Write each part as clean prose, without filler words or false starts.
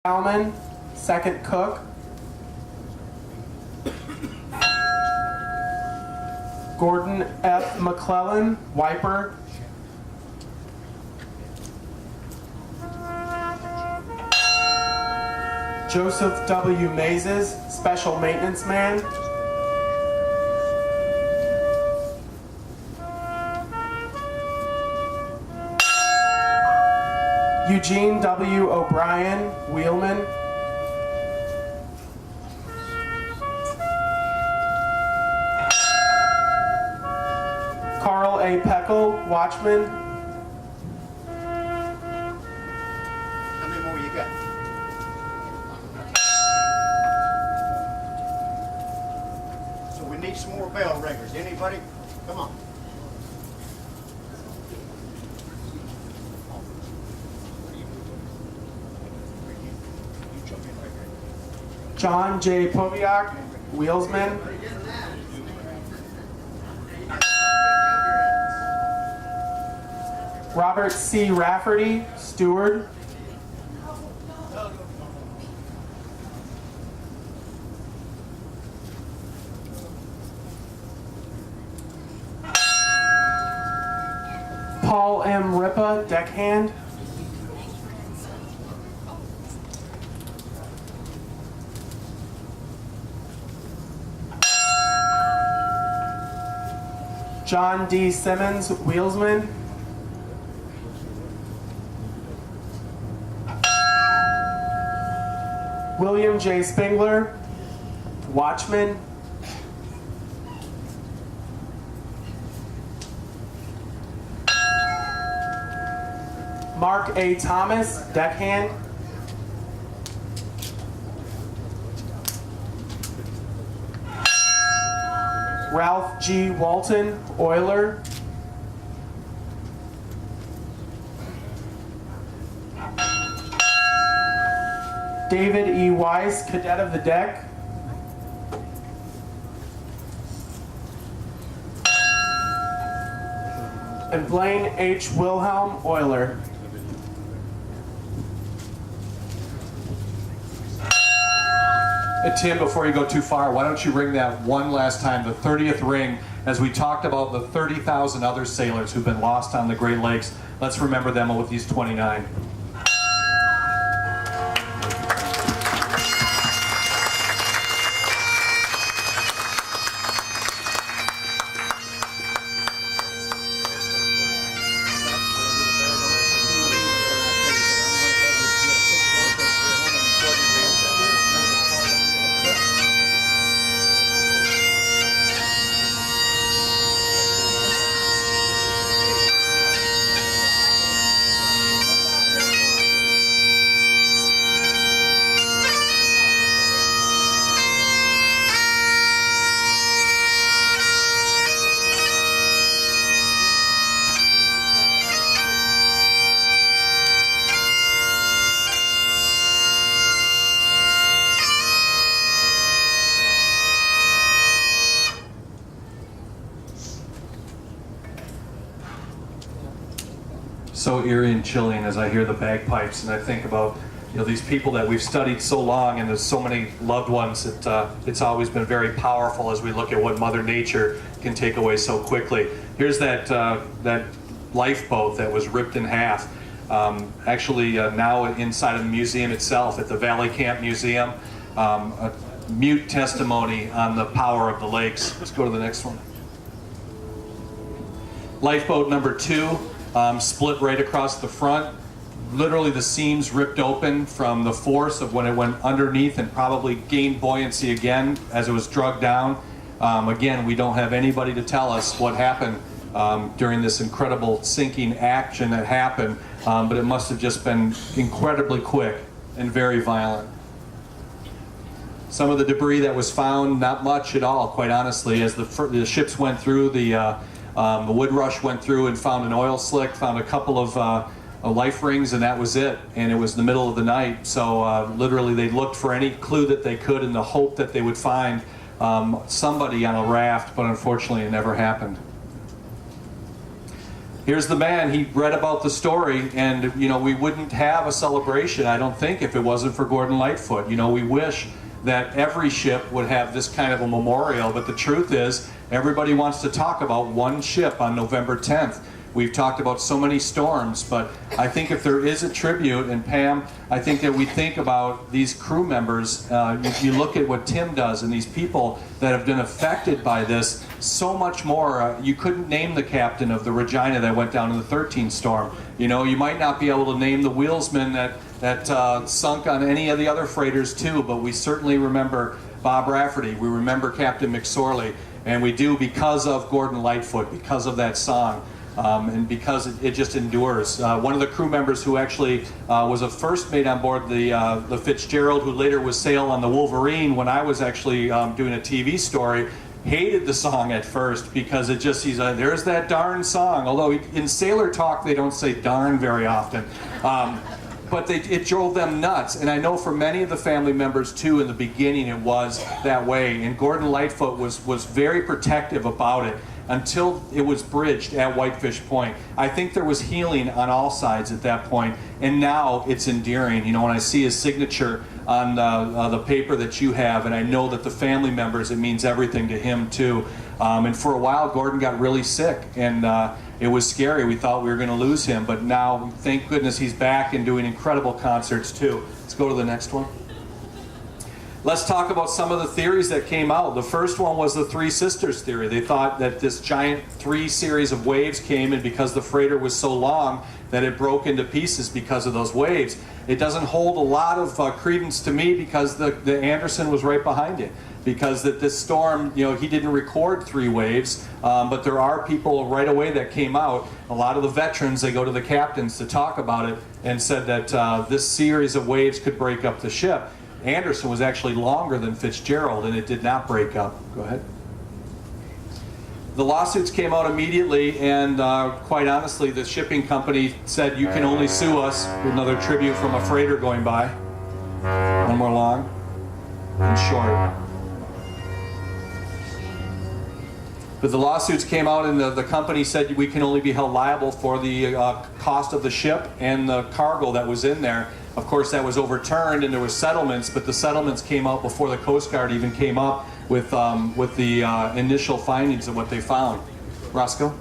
Bauman, second cook. Gordon F. McClellan, wiper. Joseph W. Mazes, special maintenance man. Eugene W. O'Brien, wheelman. Carl A. Peckel, watchman. How many more you got? So we need some more bell ringers. Anybody? Come on. You jump in right there. John J. Poviak, wheelsman. Robert C. Rafferty, steward. Paul M. Ripa, deckhand. John D. Simmons, wheelsman. William J. Spengler, watchman. Mark A. Thomas, deckhand. Ralph G. Walton, oiler. David E. Weiss, cadet of the deck. And Blaine H. Wilhelm, oiler. And Tim, before you go too far, why don't you ring that one last time, the 30th ring, as we talked about the 30,000 other sailors who've been lost on the Great Lakes. Let's remember them with these 29. So eerie and chilling as I hear the bagpipes, and I think about these people that we've studied so long, and there's so many loved ones that it's always been very powerful as we look at what Mother Nature can take away so quickly. Here's that that lifeboat that was ripped in half. Actually, now inside of the museum itself, at the Valley Camp Museum, a mute testimony on the power of the lakes. Let's go to the next one. Lifeboat number 2. Split right across the front. Literally the seams ripped open from the force of when it went underneath and probably gained buoyancy again as it was dragged down. Again, we don't have anybody to tell us what happened during this incredible sinking action that happened, but it must have just been incredibly quick and very violent. Some of the debris that was found, not much at all, quite honestly, as the ships went through, the wood rush went through and found an oil slick, found a couple of life rings, and that was it. And it was the middle of the night, so literally they looked for any clue that they could in the hope that they would find somebody on a raft, but unfortunately it never happened. here's the man. He read about the story, and we wouldn't have a celebration, I don't think, if it wasn't for Gordon Lightfoot. We wish that every ship would have this kind of a memorial, but the truth is, everybody wants to talk about one ship on November 10th. We've talked about so many storms, but I think if there is a tribute, and Pam, I think that we think about these crew members. If you look at what Tim does and these people that have been affected by this, so much more. You couldn't name the captain of the Regina that went down in the 13 storm. You might not be able to name the wheelsman that sunk on any of the other freighters too, but we certainly remember Bob Rafferty. We remember Captain McSorley, and we do because of Gordon Lightfoot, because of that song. And because it just endures. One of the crew members who actually was a first mate on board the Fitzgerald, who later would sail on the Wolverine when I was actually doing a TV story, hated the song at first because there's that darn song. Although in sailor talk they don't say darn very often. But it drove them nuts. And I know for many of the family members too, in the beginning it was that way. And Gordon Lightfoot was very protective about it, until it was bridged at Whitefish Point. I think there was healing on all sides at that point, and now it's endearing. When I see his signature on the paper that you have, and I know that the family members, it means everything to him too. And for a while, Gordon got really sick, and it was scary. We thought we were going to lose him, but now, thank goodness, he's back and doing incredible concerts too. Let's go to the next one. Let's talk about some of the theories that came out. The first one was the Three Sisters theory. They thought that this giant three series of waves came, and because the freighter was so long that it broke into pieces because of those waves. It doesn't hold a lot of credence to me because the Anderson was right behind it. Because that this storm, he didn't record three waves, but there are people right away that came out. A lot of the veterans, they go to the captains to talk about it and said that this series of waves could break up the ship. Anderson was actually longer than Fitzgerald, and it did not break up. Go ahead. The lawsuits came out immediately, and quite honestly, the shipping company said, you can only sue us. Another tribute from a freighter going by. One more long and short. But the lawsuits came out, and the company said we can only be held liable for the cost of the ship and the cargo that was in there. Of course, that was overturned, and there were settlements, but the settlements came out before the Coast Guard even came up with the initial findings of what they found. Roscoe?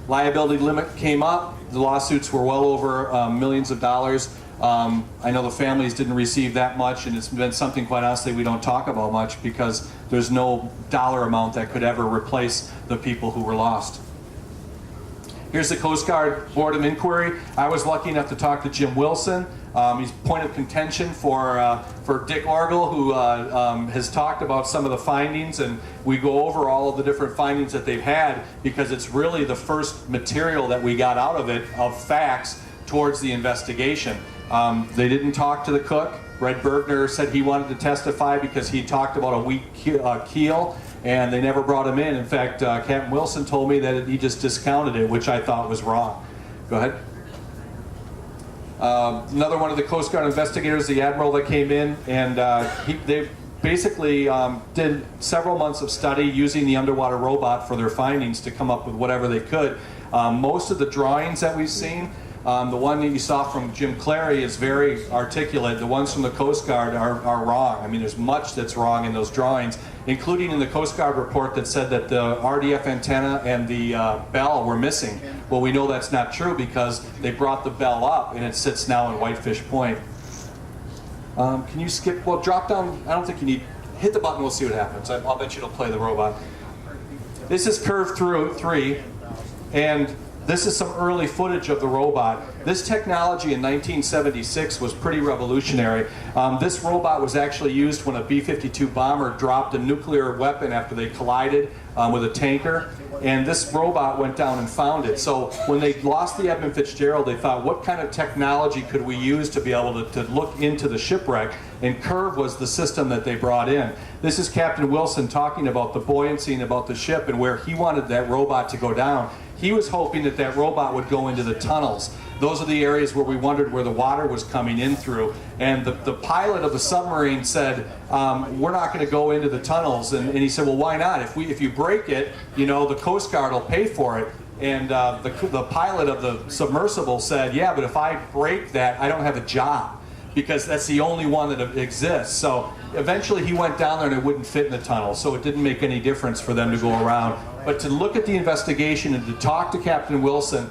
Liability limit came up. The lawsuits were well over millions of dollars. I know the families didn't receive that much, and it's been something, quite honestly, we don't talk about much because there's no dollar amount that could ever replace the people who were lost. Here's the Coast Guard Board of Inquiry. I was lucky enough to talk to Jim Wilson. He's point of contention for Dick Orgel, who has talked about some of the findings, and we go over all of the different findings that they've had because it's really the first material that we got out of it, of facts, towards the investigation. They didn't talk to the cook. Red Bergner said he wanted to testify because he talked about a weak keel, and they never brought him in. In fact, Captain Wilson told me that he just discounted it, which I thought was wrong. Go ahead. Another one of the Coast Guard investigators, the Admiral that came in, and they basically did several months of study using the underwater robot for their findings to come up with whatever they could. Most of the drawings that we've seen, the one that you saw from Jim Clary is very articulate. The ones from the Coast Guard are wrong. I mean, there's much that's wrong in those drawings, including in the Coast Guard report that said that the RDF antenna and the bell were missing. Well, we know that's not true because they brought the bell up and it sits now in Whitefish Point. Can you skip? Well, drop down. I don't think you need. Hit the button. We'll see what happens. I'll bet you it'll play the robot. This is Curve 3, and this is some early footage of the robot. This technology in 1976 was pretty revolutionary. This robot was actually used when a B-52 bomber dropped a nuclear weapon after they collided with a tanker. And this robot went down and found it. So when they lost the Edmund Fitzgerald, they thought, what kind of technology could we use to be able to look into the shipwreck? And Curve was the system that they brought in. This is Captain Wilson talking about the buoyancy and about the ship and where he wanted that robot to go down. He was hoping that that robot would go into the tunnels. Those are the areas where we wondered where the water was coming in through. And the pilot of the submarine said, we're not going to go into the tunnels. And he said, well, why not? If you break it, you know, the Coast Guard will pay for it. And the pilot of the submersible said, yeah, but if I break that, I don't have a job, because that's the only one that exists. So eventually he went down there and it wouldn't fit in the tunnel, so it didn't make any difference for them to go around. But to look at the investigation and to talk to Captain Wilson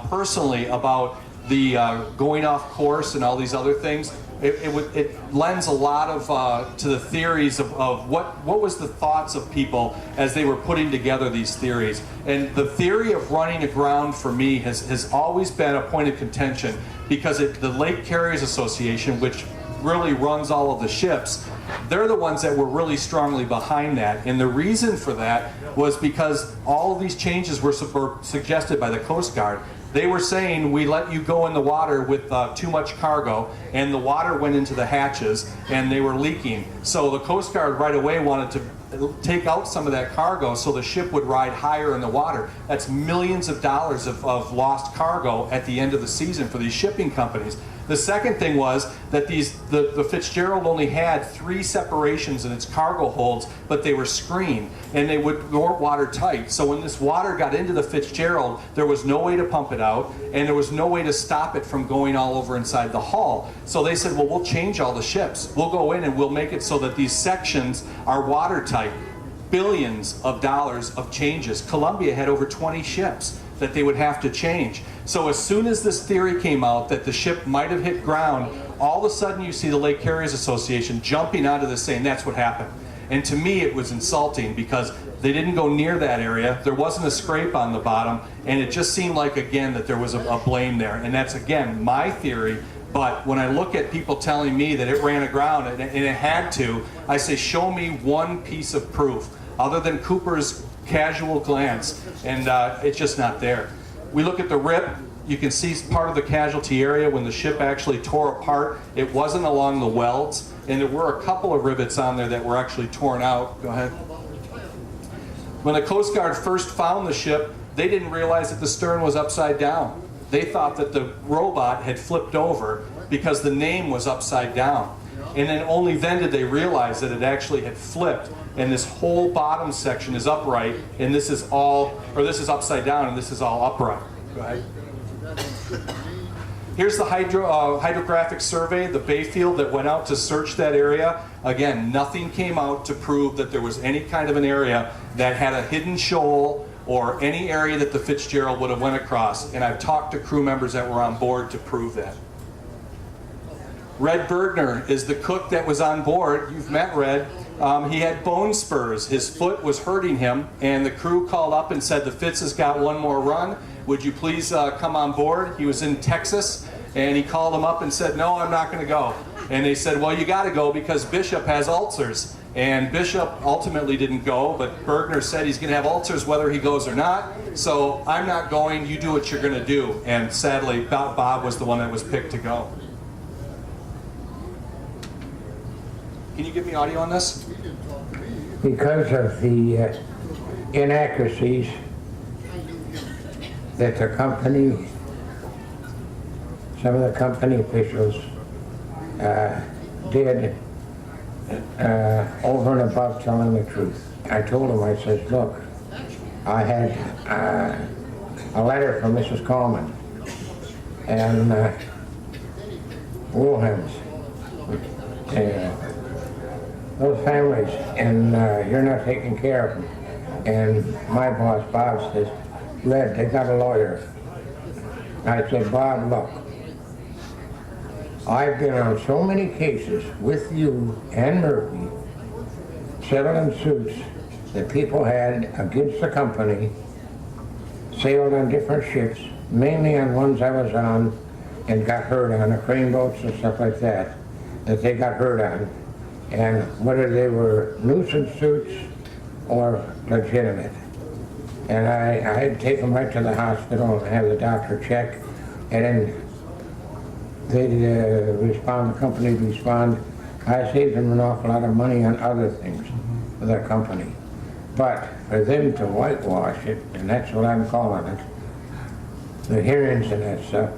personally about the going off course and all these other things, it lends a lot of to the theories of what was the thoughts of people as they were putting together these theories. And the theory of running aground for me has always been a point of contention, because the Lake Carriers Association, which really runs all of the ships, they're the ones that were really strongly behind that. And the reason for that was because all of these changes were suggested by the Coast Guard. They were saying, we let you go in the water with too much cargo, and the water went into the hatches and they were leaking. So the Coast Guard right away wanted to take out some of that cargo so the ship would ride higher in the water. That's millions of dollars of lost cargo at the end of the season for these shipping companies. The second thing was that the Fitzgerald only had 3 separations in its cargo holds, but they were screened and they weren't watertight. So when this water got into the Fitzgerald, there was no way to pump it out, and there was no way to stop it from going all over inside the hull. So they said, well, we'll change all the ships. We'll go in and we'll make it so that these sections are watertight. Billions of dollars of changes. Columbia had over 20 ships that they would have to change. So as soon as this theory came out that the ship might have hit ground, all of a sudden you see the Lake Carriers Association jumping onto this saying that's what happened. And to me it was insulting, because they didn't go near that area, there wasn't a scrape on the bottom, and it just seemed like, again, that there was a blame there. And that's, again, my theory. But when I look at people telling me that it ran aground and it had to, I say, show me one piece of proof other than Cooper's casual glance, and it's just not there. We look at the rip, you can see part of the casualty area when the ship actually tore apart. It wasn't along the welds, and there were a couple of rivets on there that were actually torn out. Go ahead. When the Coast Guard first found the ship, they didn't realize that the stern was upside down. They thought that the robot had flipped over because the name was upside down. And then only then did they realize that it actually had flipped, and this whole bottom section is upright, and this is upside down, and this is all upright. Go ahead. Here's the hydrographic survey, the Bayfield that went out to search that area. Again, nothing came out to prove that there was any kind of an area that had a hidden shoal or any area that the Fitzgerald would have went across. And I've talked to crew members that were on board to prove that. Red Bergner is the cook that was on board. You've met Red. He had bone spurs. His foot was hurting him, and the crew called up and said, the Fitz has got one more run. Would you please come on board? He was in Texas, and he called them up and said, no, I'm not going to go. And they said, well, you got to go because Bishop has ulcers. And Bishop ultimately didn't go, but Bergner said he's going to have ulcers whether he goes or not. So I'm not going. You do what you're going to do. And sadly, Bob was the one that was picked to go. Can you give me audio on this? Because of the inaccuracies that the company, some of the company officials did over and above telling the truth. I told him, I said, look, I had a letter from Mrs. Coleman and Wilhelms, those families, and you're not taking care of them. And my boss, Bob, says, Red, they got a lawyer. I said, Bob, look, I've been on so many cases with you and Murphy, settling suits that people had against the company, sailed on different ships, mainly on ones I was on, and got hurt on, the crane boats and stuff like that they got hurt on. And whether they were nuisance suits or legitimate. And I had to take them right to the hospital and have the doctor check, and then they'd respond, the company would respond. I saved them an awful lot of money on other things for their company. But for them to whitewash it, and that's what I'm calling it, the hearings and that stuff,